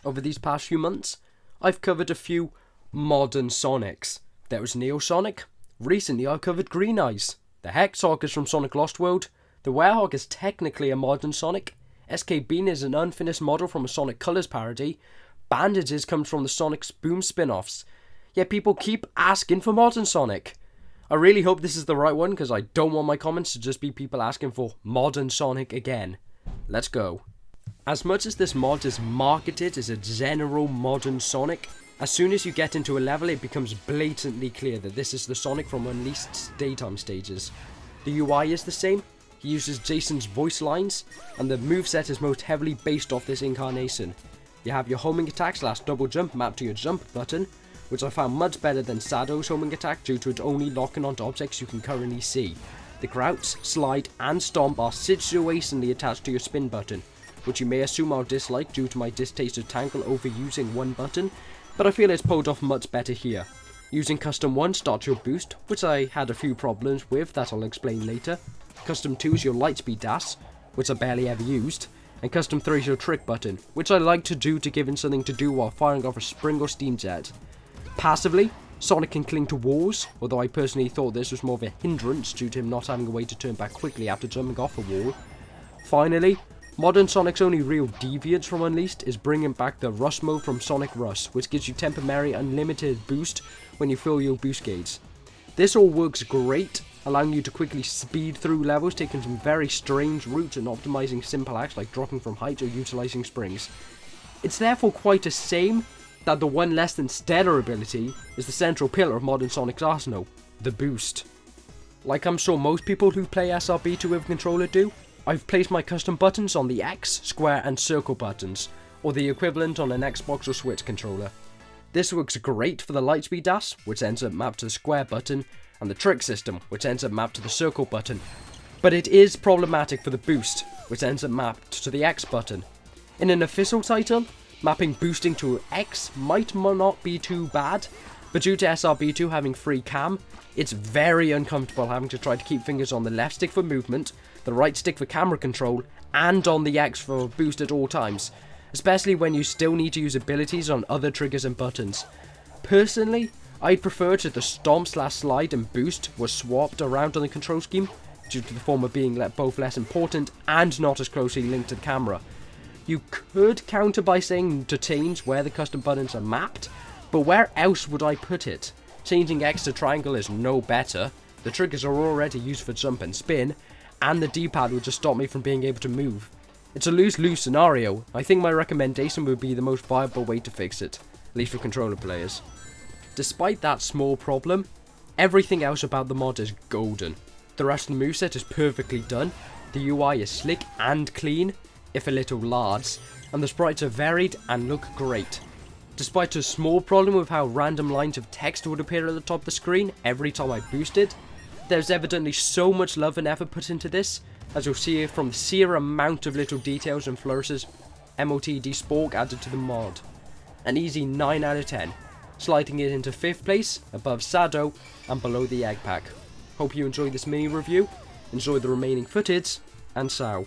over these past few months, I've covered a few modern Sonics. There was Neo Sonic. Recently I covered Green Eyes. The Hexhawk is from Sonic Lost World. The Werehog is technically a modern Sonic. SK Bean is an unfinished model from a Sonic Colors parody. Bandages comes from the Sonic's Boom spin-offs. Yet people keep asking for modern Sonic. I really hope this is the right one, because I don't want my comments to just be people asking for modern Sonic again. Let's go. As much as this mod is marketed as a general modern Sonic, as soon as you get into a level it becomes blatantly clear that this is the Sonic from Unleashed's daytime stages. The UI is the same, he uses Jason's voice lines, and the moveset is most heavily based off this incarnation. You have your homing attack / double jump mapped to your jump button, which I found much better than Sadow's homing attack due to it only locking onto objects you can currently see. The crouch, slide and stomp are situationally attached to your spin button, which you may assume I'll dislike due to my distaste of Tangle overusing one button, but I feel it's pulled off much better here. Using Custom 1 starts your boost, which I had a few problems with that I'll explain later. Custom 2 is your lightspeed dash, which I barely ever used, and Custom 3 is your trick button, which I like to do to give him something to do while firing off a spring or steam jet. Passively, Sonic can cling to walls, although I personally thought this was more of a hindrance due to him not having a way to turn back quickly after jumping off a wall. Finally, modern Sonic's only real deviance from Unleashed is bringing back the Rush mode from Sonic Rush, which gives you temporary unlimited boost when you fill your boost gauge. This all works great, allowing you to quickly speed through levels, taking some very strange routes and optimizing simple acts like dropping from height or utilizing springs. It's therefore quite a shame that the one less than stellar ability is the central pillar of modern Sonic's arsenal, the boost. Like I'm sure most people who play SRB2 with a controller do, I've placed my custom buttons on the X, square and circle buttons, or the equivalent on an Xbox or Switch controller. This works great for the lightspeed dash, which ends up mapped to the square button, and the trick system, which ends up mapped to the circle button. But it is problematic for the boost, which ends up mapped to the X button. In an official title, mapping boosting to X might not be too bad, but due to SRB2 having free cam, it's very uncomfortable having to try to keep fingers on the left stick for movement, the right stick for camera control, and on the X for boost at all times, especially when you still need to use abilities on other triggers and buttons. Personally, I'd prefer that the stomp / slide and boost were swapped around on the control scheme, due to the former being both less important and not as closely linked to the camera. You could counter by saying to change where the custom buttons are mapped, but where else would I put it? Changing X to triangle is no better, the triggers are already used for jump and spin, and the D-pad would just stop me from being able to move. It's a lose-lose scenario. I think my recommendation would be the most viable way to fix it, at least for controller players. Despite that small problem, everything else about the mod is golden. The rest of the moveset is perfectly done, the UI is slick and clean, if a little large, and the sprites are varied and look great. Despite a small problem with how random lines of text would appear at the top of the screen every time I boosted, there's evidently so much love and effort put into this, as you'll see from the sheer amount of little details and flourishes MOTD Spork added to the mod. An easy 9 out of 10, sliding it into 5th place, above Sado, and below the Egg Pack. Hope you enjoyed this mini review, enjoy the remaining footage, and ciao.